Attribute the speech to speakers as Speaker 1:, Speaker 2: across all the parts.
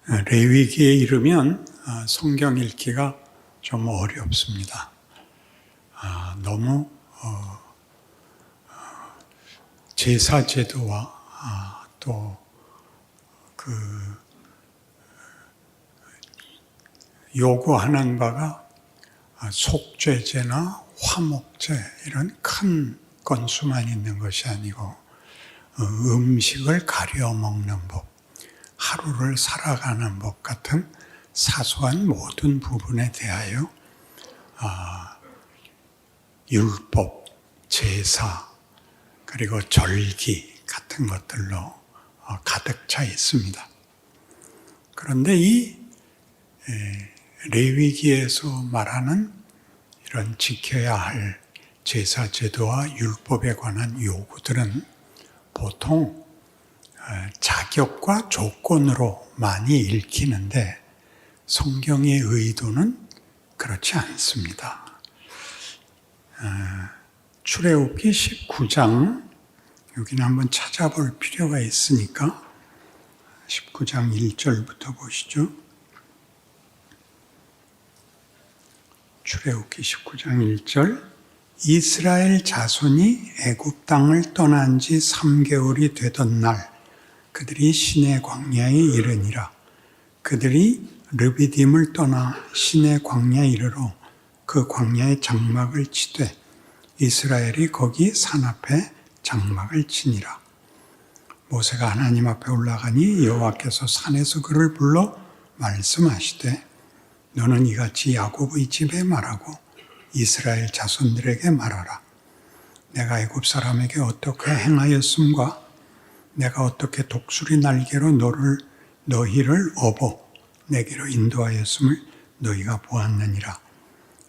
Speaker 1: 레위기에 이르면 성경 읽기가 좀 어렵습니다. 너무 제사 제도와 또 요구하는 바가 속죄제나 화목제 이런 큰 건수만 있는 것이 아니고 음식을 가려 먹는 법, 하루를 살아가는 법 같은 사소한 모든 부분에 대하여 율법, 제사, 그리고 절기 같은 것들로 가득 차 있습니다. 그런데 이 레위기에서 말하는 이런 지켜야 할 제사 제도와 율법에 관한 요구들은 보통 자격과 조건으로 많이 읽히는데 성경의 의도는 그렇지 않습니다. 출애굽기 19장 여기는 한번 찾아볼 필요가 있으니까 19장 1절부터 보시죠. 출애굽기 19장 1절 이스라엘 자손이 애굽 땅을 떠난 지 3개월이 되던 날 그들이 시내 광야에 이르니라. 그들이 르비딤을 떠나 시내 광야에 이르러 그 광야에 장막을 치되 이스라엘이 거기 산 앞에 장막을 치니라. 모세가 하나님 앞에 올라가니 여호와께서 산에서 그를 불러 말씀하시되 너는 이같이 야곱의 집에 말하고 이스라엘 자손들에게 말하라. 내가 애굽 사람에게 어떻게 행하였음과 내가 어떻게 독수리 날개로 너희를 업어 내게로 인도하였음을 너희가 보았느니라.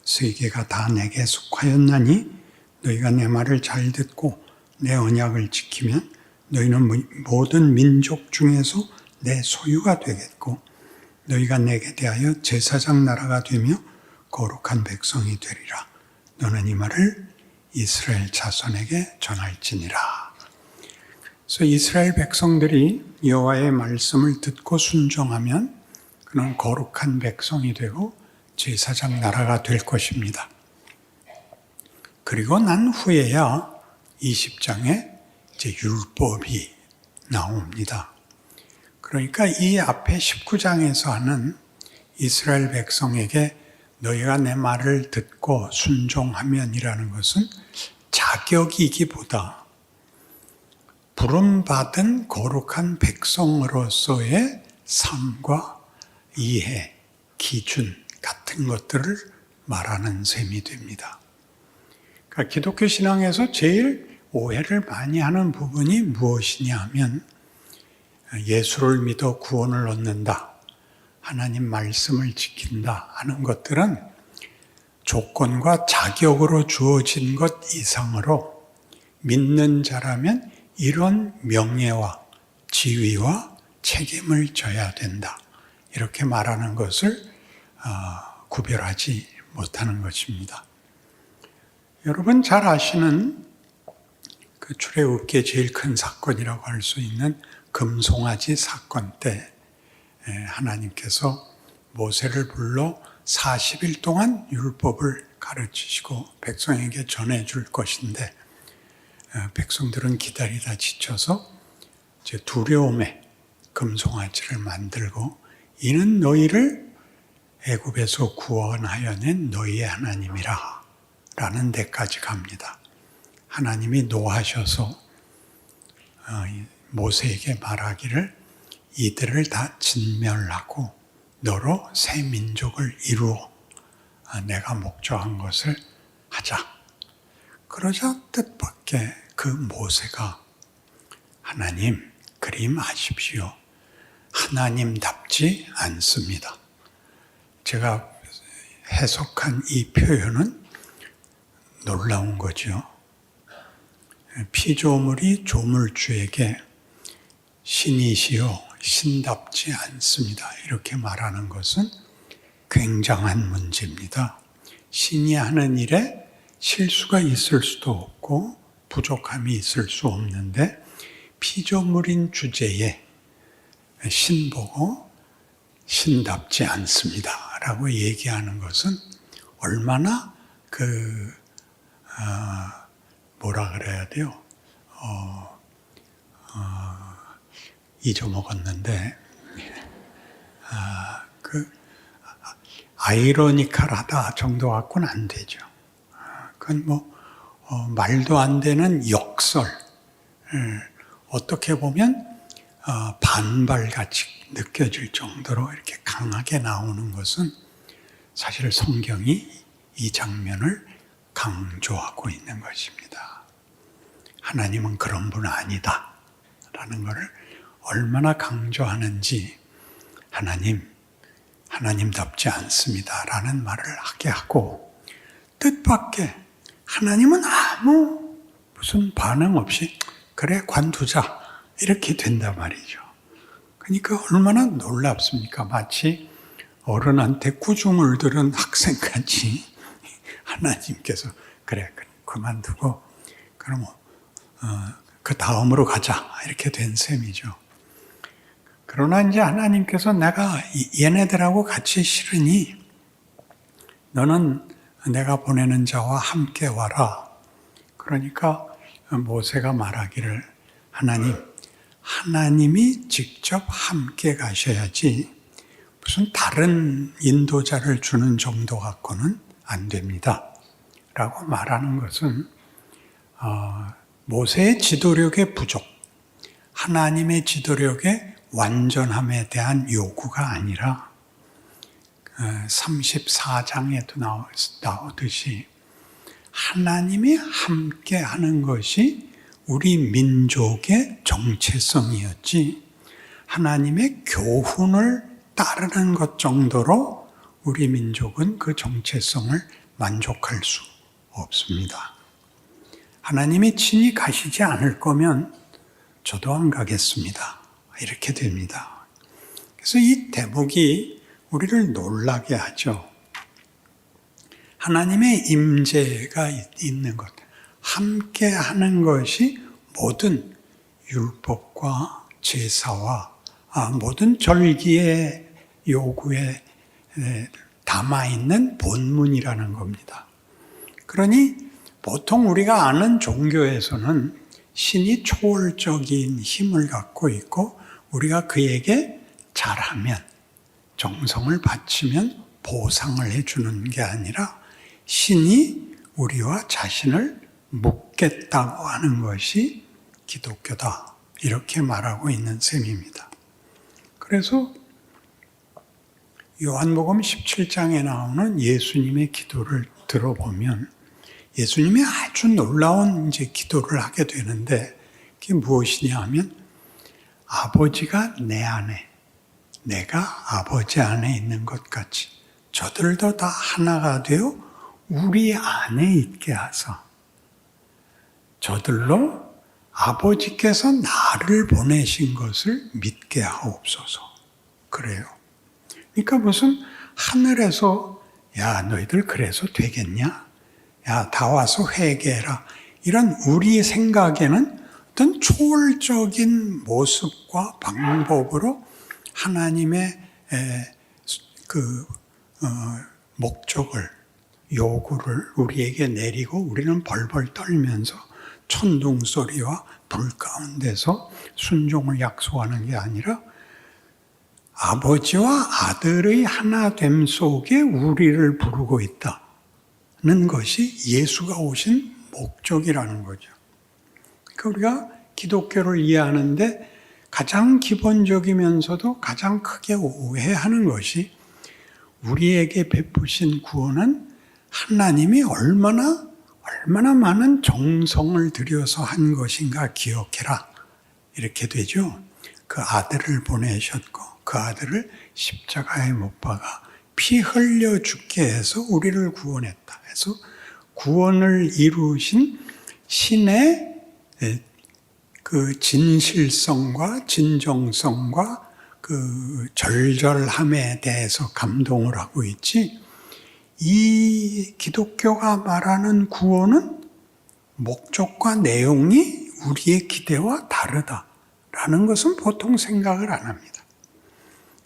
Speaker 1: 세계가 다 내게 속하였나니 너희가 내 말을 잘 듣고 내 언약을 지키면 너희는 모든 민족 중에서 내 소유가 되겠고 너희가 내게 대하여 제사장 나라가 되며 거룩한 백성이 되리라. 너는 이 말을 이스라엘 자손에게 전할지니라. 그래서 이스라엘 백성들이 여호와의 말씀을 듣고 순종하면 그는 거룩한 백성이 되고 제사장 나라가 될 것입니다. 그리고 난 후에야 20장에 이제 율법이 나옵니다. 그러니까 이 앞에 19장에서 하는 이스라엘 백성에게 너희가 내 말을 듣고 순종하면이라는 것은 자격이기보다 부름받은 거룩한 백성으로서의 삶과 이해, 기준 같은 것들을 말하는 셈이 됩니다. 그러니까 기독교 신앙에서 제일 오해를 많이 하는 부분이 무엇이냐 하면 예수를 믿어 구원을 얻는다, 하나님 말씀을 지킨다 하는 것들은 조건과 자격으로 주어진 것 이상으로 믿는 자라면 이런 명예와 지위와 책임을 져야 된다. 이렇게 말하는 것을 구별하지 못하는 것입니다. 여러분 잘 아시는 그 출애굽기의 제일 큰 사건이라고 할 수 있는 금송아지 사건 때 하나님께서 모세를 불러 40일 동안 율법을 가르치시고 백성에게 전해줄 것인데 백성들은 기다리다 지쳐서 이제 두려움에 금송아지를 만들고 이는 너희를 애굽에서 구원하여 낸 너희의 하나님이라 라는 데까지 갑니다. 하나님이 노하셔서 모세에게 말하기를 이들을 다 진멸하고 너로 새 민족을 이루어 내가 목조한 것을 하자. 그러자 뜻밖의 그 모세가 하나님 그리 마십시오. 하나님답지 않습니다. 제가 해석한 이 표현은 놀라운 거죠. 피조물이 조물주에게 신이시여 신답지 않습니다. 이렇게 말하는 것은 굉장한 문제입니다. 신이 하는 일에 실수가 있을 수도 없고 부족함이 있을 수 없는데 피조물인 주제에 신보고 신답지 않습니다 라고 얘기하는 것은 얼마나 뭐라 그래야 돼요? 잊어먹었는데, 아이러니컬하다 정도 갖고는 안 되죠. 그건 말도 안 되는 역설, 어떻게 보면 반발같이 느껴질 정도로 이렇게 강하게 나오는 것은 사실 성경이 이 장면을 강조하고 있는 것입니다. 하나님은 그런 분 아니다 라는 것을 얼마나 강조하는지 하나님답지 않습니다 라는 말을 하게 하고, 뜻밖의 하나님은 무슨 반응 없이 그래 관두자 이렇게 된단 말이죠. 그러니까 얼마나 놀랍습니까? 마치 어른한테 꾸중을 들은 학생같이 하나님께서 그래 그만두고 그럼 그 다음으로 가자 이렇게 된 셈이죠. 그러나 이제 하나님께서 내가 얘네들하고 같이 싫으니 너는 내가 보내는 자와 함께 와라. 그러니까 모세가 말하기를 하나님이 직접 함께 가셔야지 무슨 다른 인도자를 주는 정도 갖고는 안 됩니다 라고 말하는 것은 모세의 지도력의 부족, 하나님의 지도력의 완전함에 대한 요구가 아니라 34장에도 나오듯이 하나님이 함께 하는 것이 우리 민족의 정체성이었지, 하나님의 교훈을 따르는 것 정도로 우리 민족은 그 정체성을 만족할 수 없습니다. 하나님이 친히 가시지 않을 거면 저도 안 가겠습니다. 이렇게 됩니다. 그래서 이 대목이 우리를 놀라게 하죠. 하나님의 임재가 있는 것, 함께 하는 것이 모든 율법과 제사와 모든 절기의 요구에 담아있는 본문이라는 겁니다. 그러니 보통 우리가 아는 종교에서는 신이 초월적인 힘을 갖고 있고 우리가 그에게 잘하면, 정성을 바치면 보상을 해주는 게 아니라 신이 우리와 자신을 묻겠다고 하는 것이 기독교다, 이렇게 말하고 있는 셈입니다. 그래서 요한복음 17장에 나오는 예수님의 기도를 들어보면 예수님이 아주 놀라운 기도를 하게 되는데, 그게 무엇이냐 하면 아버지가 내 안에, 내가 아버지 안에 있는 것 같이 저들도 다 하나가 되어 우리 안에 있게 하사 저들로 아버지께서 나를 보내신 것을 믿게 하옵소서. 그래요. 그러니까 무슨 하늘에서 야 너희들 그래서 되겠냐? 야 다 와서 회개해라. 이런 우리 생각에는 어떤 초월적인 모습과 방법으로 하나님의 목적을, 요구를 우리에게 내리고 우리는 벌벌 떨면서 천둥 소리와 불 가운데서 순종을 약속하는 게 아니라 아버지와 아들의 하나됨 속에 우리를 부르고 있다는 것이 예수가 오신 목적이라는 거죠. 그러니까 우리가 기독교를 이해하는데 가장 기본적이면서도 가장 크게 오해하는 것이 우리에게 베푸신 구원은 하나님이 얼마나 많은 정성을 들여서 한 것인가 기억해라. 이렇게 되죠. 그 아들을 보내셨고 그 아들을 십자가에 못 박아 피 흘려 죽게 해서 우리를 구원했다. 해서 구원을 이루신 신의 그 진실성과 진정성과 그 절절함에 대해서 감동을 하고 있지, 이 기독교가 말하는 구원은 목적과 내용이 우리의 기대와 다르다라는 것은 보통 생각을 안 합니다.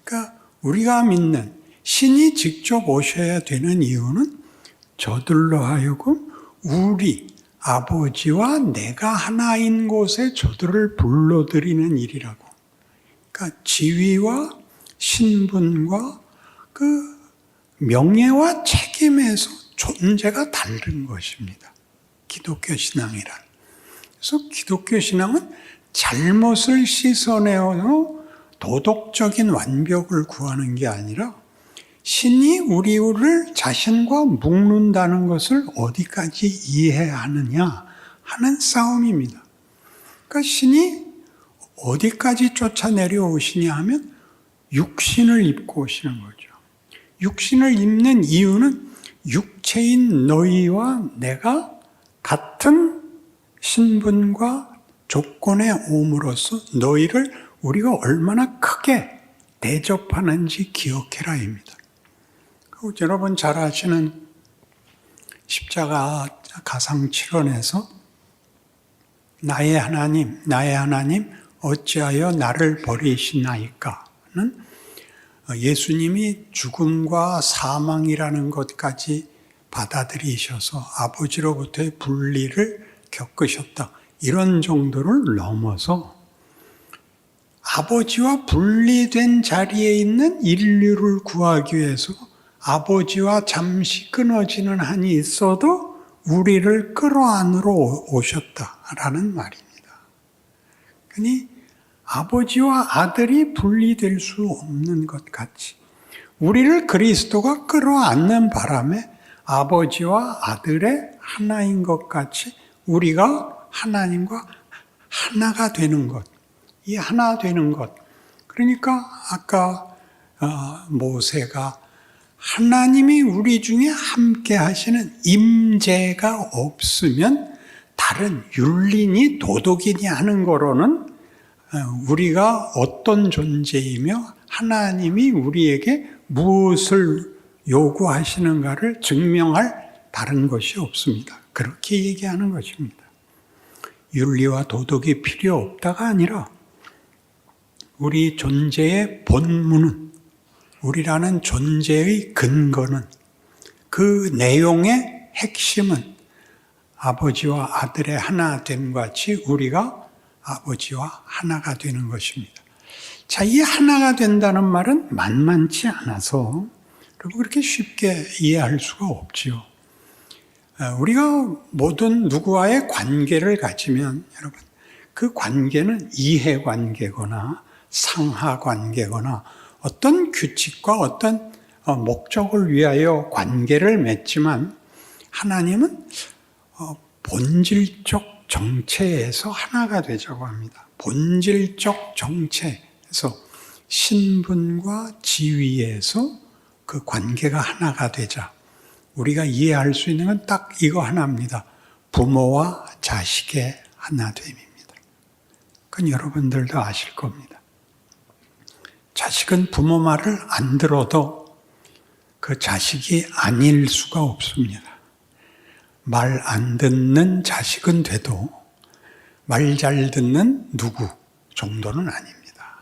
Speaker 1: 그러니까 우리가 믿는 신이 직접 오셔야 되는 이유는 저들로 하여금 우리 아버지와 내가 하나인 곳에 저들을 불러들이는 일이라고. 그러니까 지위와 신분과 그 명예와 책임에서 존재가 다른 것입니다. 기독교 신앙이란. 그래서 기독교 신앙은 잘못을 씻어내어 도덕적인 완벽을 구하는 게 아니라 신이 우리를 자신과 묶는다는 것을 어디까지 이해하느냐 하는 싸움입니다. 그러니까 신이 어디까지 쫓아내려 오시냐 하면 육신을 입고 오시는 거죠. 육신을 입는 이유는 육체인 너희와 내가 같은 신분과 조건에 옴으로써 너희를 우리가 얼마나 크게 대접하는지 기억해라입니다. 여러분 잘 아시는 십자가 가상칠언에서 나의 하나님 어찌하여 나를 버리시나이까는 예수님이 죽음과 사망이라는 것까지 받아들이셔서 아버지로부터의 분리를 겪으셨다. 이런 정도를 넘어서 아버지와 분리된 자리에 있는 인류를 구하기 위해서 아버지와 잠시 끊어지는 한이 있어도 우리를 끌어안으러 오셨다라는 말입니다. 그러니 아버지와 아들이 분리될 수 없는 것 같이 우리를 그리스도가 끌어안는 바람에 아버지와 아들의 하나인 것 같이 우리가 하나님과 하나가 되는 것, 이 하나 되는 것. 그러니까 아까 모세가 하나님이 우리 중에 함께 하시는 임재가 없으면 다른 율리니 도덕이니 하는 거로는 우리가 어떤 존재이며 하나님이 우리에게 무엇을 요구하시는가를 증명할 다른 것이 없습니다. 그렇게 얘기하는 것입니다. 윤리와 도덕이 필요 없다가 아니라 우리 존재의 본문은, 우리라는 존재의 근거는, 그 내용의 핵심은 아버지와 아들의 하나됨 같이 우리가 아버지와 하나가 되는 것입니다. 자, 이 하나가 된다는 말은 만만치 않아서 여러분 그렇게 쉽게 이해할 수가 없지요. 우리가 모든 누구와의 관계를 가지면 여러분 그 관계는 이해관계거나 상하관계거나 어떤 규칙과 어떤 목적을 위하여 관계를 맺지만 하나님은 본질적 정체에서 하나가 되자고 합니다. 본질적 정체에서 신분과 지위에서 그 관계가 하나가 되자. 우리가 이해할 수 있는 건 딱 이거 하나입니다. 부모와 자식의 하나됨입니다. 그건 여러분들도 아실 겁니다. 자식은 부모 말을 안 들어도 그 자식이 아닐 수가 없습니다. 말 안 듣는 자식은 돼도 말 잘 듣는 누구 정도는 아닙니다.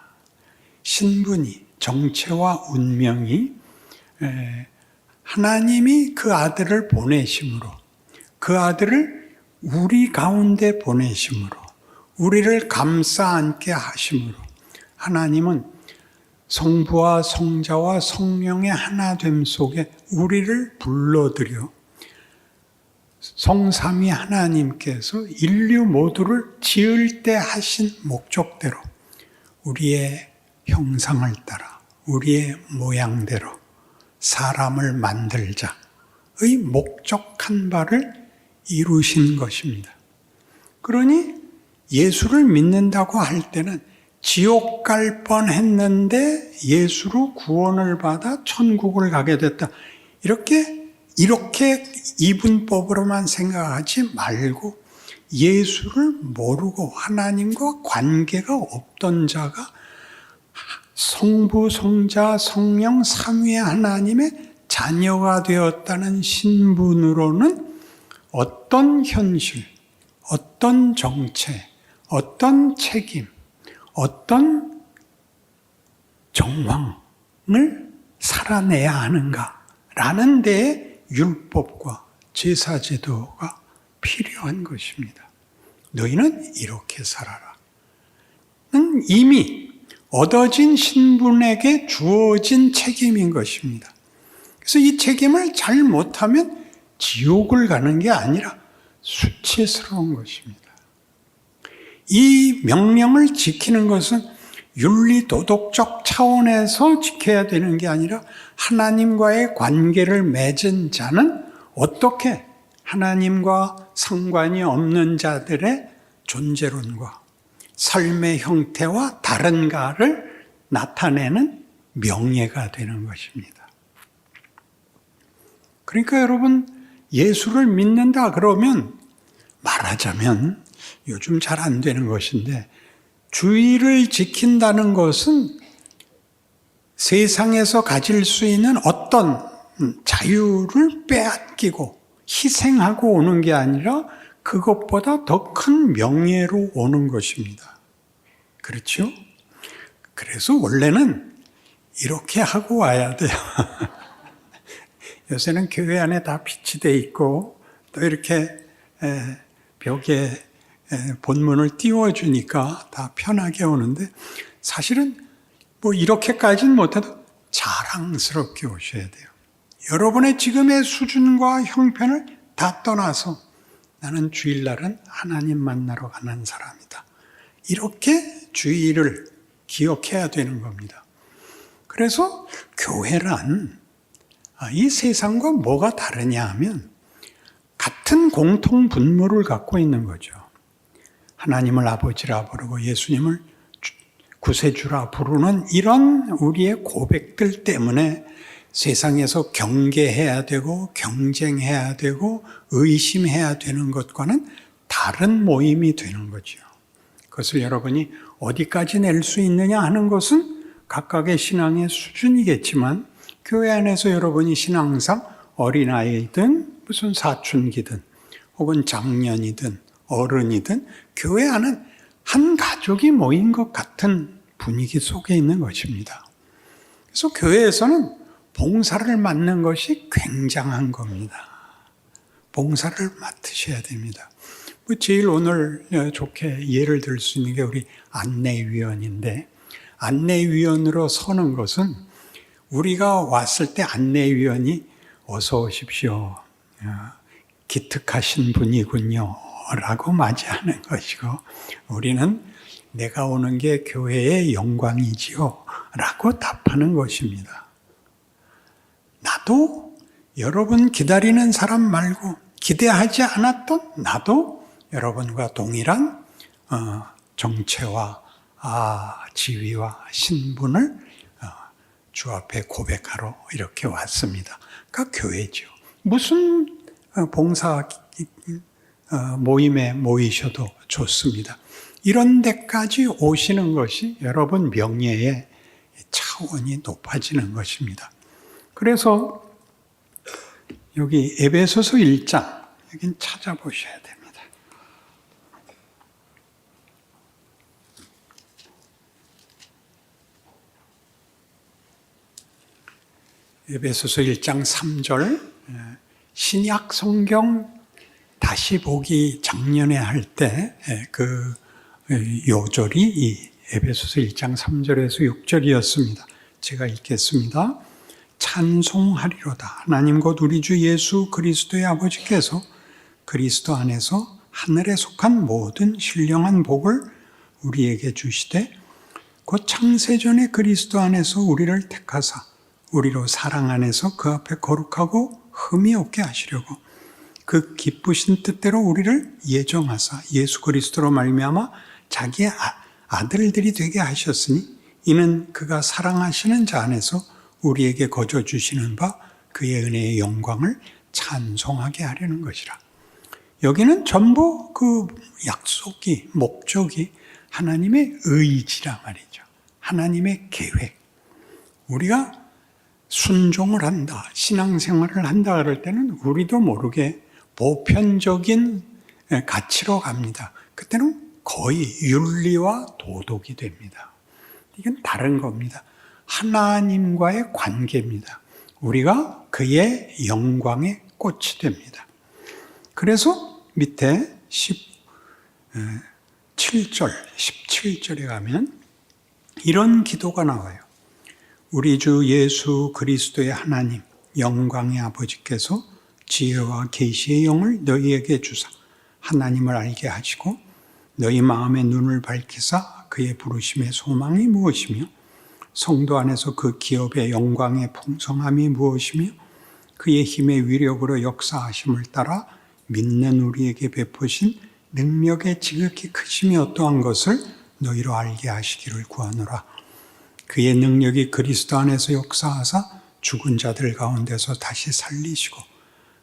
Speaker 1: 신분이, 정체와 운명이 하나님이 그 아들을 보내심으로, 그 아들을 우리 가운데 보내심으로, 우리를 감싸 안게 하심으로 하나님은 성부와 성자와 성령의 하나됨 속에 우리를 불러들여 성삼위 하나님께서 인류 모두를 지을 때 하신 목적대로 우리의 형상을 따라 우리의 모양대로 사람을 만들자의 목적한 바를 이루신 것입니다. 그러니 예수를 믿는다고 할 때는 지옥 갈 뻔했는데 예수로 구원을 받아 천국을 가게 됐다. 이렇게 이분법으로만 생각하지 말고 예수를 모르고 하나님과 관계가 없던 자가 성부, 성자, 성령, 삼위의 하나님의 자녀가 되었다는 신분으로는 어떤 현실, 어떤 정체, 어떤 책임, 어떤 정황, 살아내야 하는가라는 데에 율법과 제사제도가 필요한 것입니다. 너희는 이렇게 살아라. 는 이미 얻어진 신분에게 주어진 책임인 것입니다. 그래서 이 책임을 잘 못하면 지옥을 가는 게 아니라 수치스러운 것입니다. 이 명령을 지키는 것은 윤리도덕적 차원에서 지켜야 되는 게 아니라 하나님과의 관계를 맺은 자는 어떻게 하나님과 상관이 없는 자들의 존재론과 삶의 형태와 다른가를 나타내는 명예가 되는 것입니다. 그러니까 여러분, 예수를 믿는다 그러면 말하자면 요즘 잘 안 되는 것인데, 주의를 지킨다는 것은 세상에서 가질 수 있는 어떤 자유를 빼앗기고 희생하고 오는 게 아니라 그것보다 더 큰 명예로 오는 것입니다. 그렇죠? 그래서 원래는 이렇게 하고 와야 돼요. 요새는 교회 안에 다 빛이 돼 있고 또 이렇게 벽에 본문을 띄워주니까 다 편하게 오는데, 사실은 뭐 이렇게까지는 못해도 자랑스럽게 오셔야 돼요. 여러분의 지금의 수준과 형편을 다 떠나서 나는 주일날은 하나님 만나러 가는 사람이다. 이렇게 주의를 기억해야 되는 겁니다. 그래서 교회란 이 세상과 뭐가 다르냐 하면 같은 공통 분모를 갖고 있는 거죠. 하나님을 아버지라 부르고 예수님을 구세주라 부르는 이런 우리의 고백들 때문에 세상에서 경계해야 되고 경쟁해야 되고 의심해야 되는 것과는 다른 모임이 되는 거죠. 그것을 여러분이 어디까지 낼 수 있느냐 하는 것은 각각의 신앙의 수준이겠지만, 교회 안에서 여러분이 신앙상 어린아이든 무슨 사춘기든 혹은 장년이든 어른이든 교회 안은 한 가족이 모인 것 같은 분위기 속에 있는 것입니다. 그래서 교회에서는 봉사를 맡는 것이 굉장한 겁니다. 봉사를 맡으셔야 됩니다. 제일 오늘 좋게 예를 들 수 있는 게 우리 안내위원인데, 안내위원으로 서는 것은 우리가 왔을 때 안내위원이 어서 오십시오, 기특하신 분이군요 라고 맞이하는 것이고, 우리는 내가 오는 게 교회의 영광이지요 라고 답하는 것입니다. 나도 여러분 기다리는 사람 말고 기대하지 않았던 나도 여러분과 동일한 정체와 지위와 신분을 주 앞에 고백하러 이렇게 왔습니다. 그러니까 교회죠. 무슨 봉사 모임에 모이셔도 좋습니다. 이런 데까지 오시는 것이 여러분 명예의 차원이 높아지는 것입니다. 그래서 여기 에베소서 1장, 여긴 찾아보셔야 됩니다. 에베소서 1장 3절, 신약 성경 다시 보기 작년에 할 때 그 요절이 이 에베소서 1장 3절에서 6절이었습니다. 제가 읽겠습니다. 찬송하리로다. 하나님 곧 우리 주 예수 그리스도의 아버지께서 그리스도 안에서 하늘에 속한 모든 신령한 복을 우리에게 주시되, 곧 창세전에 그리스도 안에서 우리를 택하사 우리로 사랑 안에서 그 앞에 거룩하고 흠이 없게 하시려고 그 기쁘신 뜻대로 우리를 예정하사 예수 그리스도로 말미암아 자기의 아들들이 되게 하셨으니, 이는 그가 사랑하시는 자 안에서 우리에게 거저 주시는 바 그의 은혜의 영광을 찬송하게 하려는 것이라. 여기는 전부 그 약속이, 목적이 하나님의 의지라 말이죠. 하나님의 계획. 우리가 순종을 한다, 신앙생활을 한다 그럴 때는 우리도 모르게 보편적인 가치로 갑니다. 그때는 거의 윤리와 도덕이 됩니다. 이건 다른 겁니다. 하나님과의 관계입니다. 우리가 그의 영광에 꽃이 됩니다. 그래서 밑에 17절에 가면 이런 기도가 나와요. 우리 주 예수 그리스도의 하나님 영광의 아버지께서 지혜와 계시의 영을 너희에게 주사 하나님을 알게 하시고 너희 마음의 눈을 밝히사 그의 부르심의 소망이 무엇이며 성도 안에서 그 기업의 영광의 풍성함이 무엇이며 그의 힘의 위력으로 역사하심을 따라 믿는 우리에게 베푸신 능력의 지극히 크심이 어떠한 것을 너희로 알게 하시기를 구하노라. 그의 능력이 그리스도 안에서 역사하사 죽은 자들 가운데서 다시 살리시고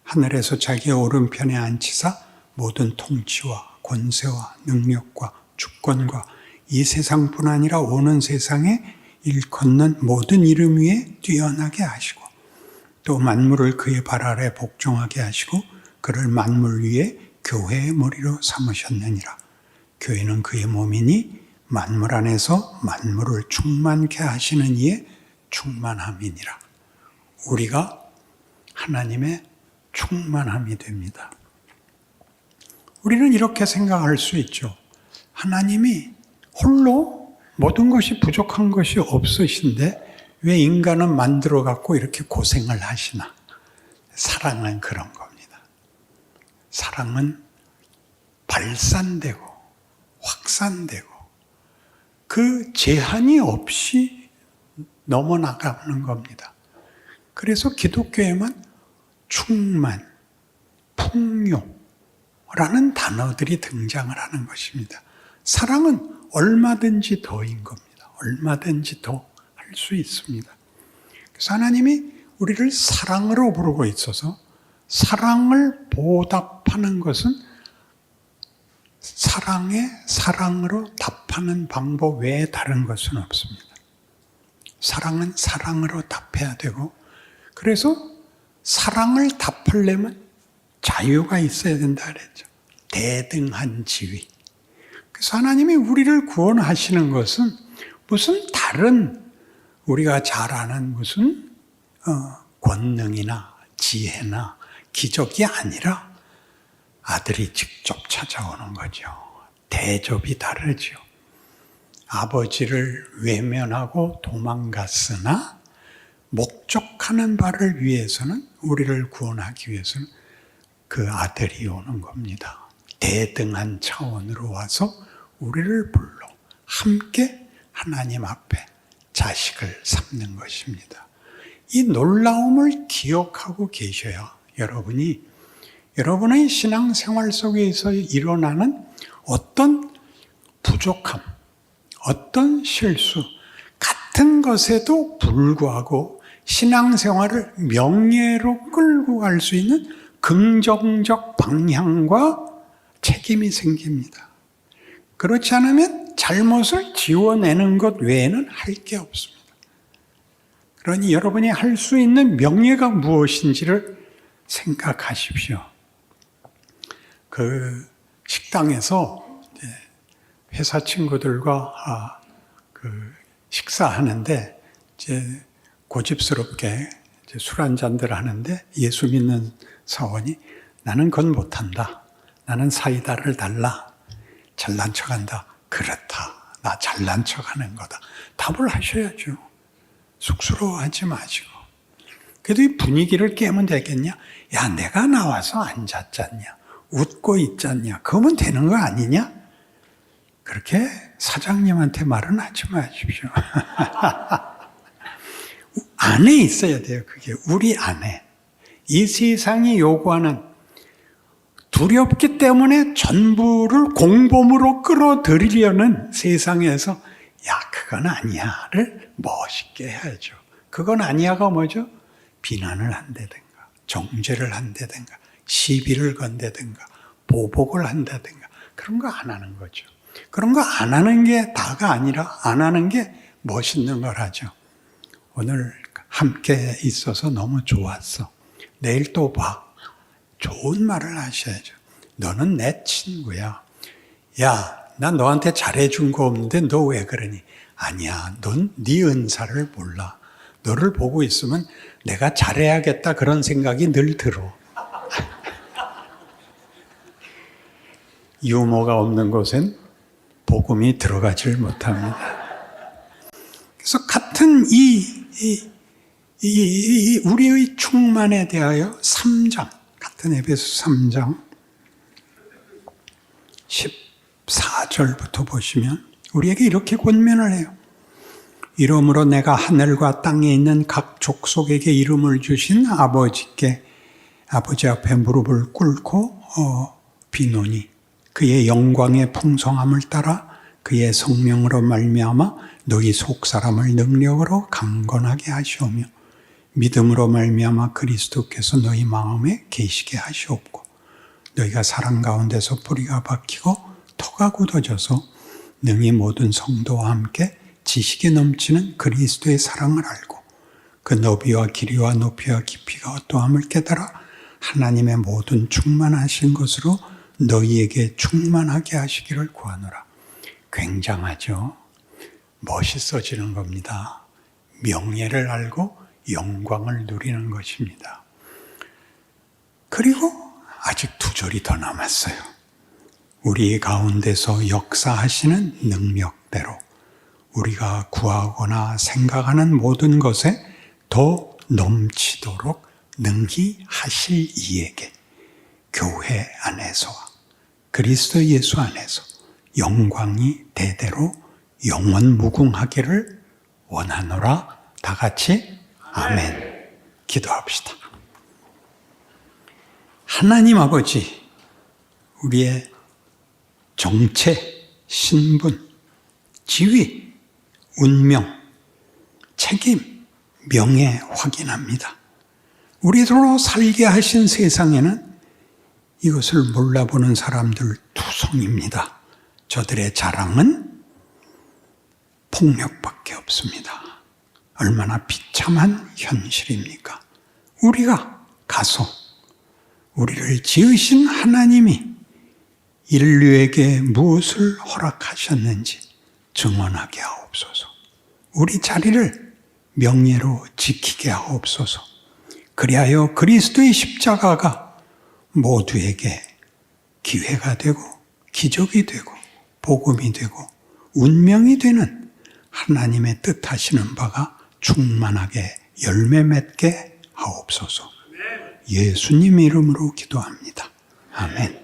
Speaker 1: 하늘에서 자기의 오른편에 앉히사 모든 통치와 권세와 능력과 주권과 이 세상뿐 아니라 오는 세상에 일컫는 모든 이름 위에 뛰어나게 하시고 또 만물을 그의 발 아래 복종하게 하시고 그를 만물 위에 교회의 머리로 삼으셨느니라. 교회는 그의 몸이니 만물 안에서 만물을 충만케 하시는 이의 충만함이니라. 우리가 하나님의 충만함이 됩니다. 우리는 이렇게 생각할 수 있죠. 하나님이 홀로 모든 것이 부족한 것이 없으신데 왜 인간은 만들어 갖고 이렇게 고생을 하시나? 사랑은 그런 겁니다. 사랑은 발산되고 확산되고 그 제한이 없이 넘어나가는 겁니다. 그래서 기독교에만 충만, 풍요라는 단어들이 등장을 하는 것입니다. 사랑은 얼마든지 더인 겁니다. 얼마든지 더 할 수 있습니다. 그래서 하나님이 우리를 사랑으로 부르고 있어서 사랑을 보답하는 것은 사랑에 사랑으로 답하는 방법 외에 다른 것은 없습니다. 사랑은 사랑으로 답해야 되고 그래서 사랑을 답하려면 자유가 있어야 된다 그랬죠. 대등한 지위. 그래서 하나님이 우리를 구원하시는 것은 무슨 다른 우리가 잘 아는 무슨 권능이나 지혜나 기적이 아니라 아들이 직접 찾아오는 거죠. 대접이 다르죠. 아버지를 외면하고 도망갔으나 목적하는 바를 위해서는 우리를 구원하기 위해서는 그 아들이 오는 겁니다. 대등한 차원으로 와서 우리를 불러 함께 하나님 앞에 자식을 삼는 것입니다. 이 놀라움을 기억하고 계셔야 여러분의 신앙생활 속에서 일어나는 어떤 부족함, 어떤 실수 같은 것에도 불구하고 신앙생활을 명예로 끌고 갈 수 있는 긍정적 방향과 책임이 생깁니다. 그렇지 않으면 잘못을 지워내는 것 외에는 할 게 없습니다. 그러니 여러분이 할 수 있는 명예가 무엇인지를 생각하십시오. 그 식당에서 회사 친구들과 식사하는데 이제 고집스럽게 술 한잔들 하는데 예수 믿는 사원이 나는 그건 못한다. 나는 사이다를 달라. 잘난 척한다. 그렇다. 나 잘난 척하는 거다. 답을 하셔야죠. 쑥스러워하지 마시고. 그래도 이 분위기를 깨면 되겠냐? 야, 내가 나와서 앉았잖냐? 웃고 있잖냐? 그러면 되는 거 아니냐? 그렇게 사장님한테 말은 하지 마십시오. 안에 있어야 돼요. 그게 우리 안에. 이 세상이 요구하는 두렵기 때문에 전부를 공범으로 끌어들이려는 세상에서 야, 그건 아니야를 멋있게 해야죠. 그건 아니야가 뭐죠? 비난을 한다든가 정죄를 한다든가 시비를 건다든가 보복을 한다든가 그런 거 안 하는 거죠. 그런 거 안 하는 게 다가 아니라 안 하는 게 멋있는 거라죠. 오늘 함께 있어서 너무 좋았어. 내일 또 봐. 좋은 말을 하셔야죠. 너는 내 친구야. 야, 나 너한테 잘해준 거 없는데 너 왜 그러니? 아니야, 넌 네 은사를 몰라. 너를 보고 있으면 내가 잘해야겠다 그런 생각이 늘 들어. 유머가 없는 곳엔 복음이 들어가질 못합니다. 그래서 같은 우리의 충만에 대하여 3장, 같은 에베소 3장 14절부터 보시면 우리에게 이렇게 권면을 해요. 이러므로 내가 하늘과 땅에 있는 각 족속에게 이름을 주신 아버지께 아버지 앞에 무릎을 꿇고 비노니 그의 영광의 풍성함을 따라 그의 성령으로 말미암아 너희 속사람을 능력으로 강건하게 하시오며 믿음으로 말미암아 그리스도께서 너희 마음에 계시게 하시옵고 너희가 사랑 가운데서 뿌리가 박히고 터가 굳어져서 능히 모든 성도와 함께 지식에 넘치는 그리스도의 사랑을 알고 그 너비와 길이와 높이와 깊이가 어떠함을 깨달아 하나님의 모든 충만하신 것으로 너희에게 충만하게 하시기를 구하노라. 굉장하죠? 멋있어지는 겁니다. 명예를 알고 영광을 누리는 것입니다. 그리고 아직 2절이 더 남았어요. 우리 가운데서 역사하시는 능력대로 우리가 구하거나 생각하는 모든 것에 더 넘치도록 능히 하실 이에게 교회 안에서와 그리스도 예수 안에서 영광이 대대로 영원 무궁하기를 원하노라. 다 같이 아멘. 기도합시다. 하나님 아버지, 우리의 정체, 신분, 지위, 운명, 책임, 명예 확인합니다. 우리로 살게 하신 세상에는 이것을 몰라보는 사람들 투성입니다. 저들의 자랑은 폭력밖에 없습니다. 얼마나 비참한 현실입니까? 우리가 가서 우리를 지으신 하나님이 인류에게 무엇을 허락하셨는지 증언하게 하옵소서. 우리 자리를 명예로 지키게 하옵소서. 그리하여 그리스도의 십자가가 모두에게 기회가 되고 기적이 되고 복음이 되고 운명이 되는 하나님의 뜻하시는 바가 충만하게 열매 맺게 하옵소서. 예수님 이름으로 기도합니다. 아멘.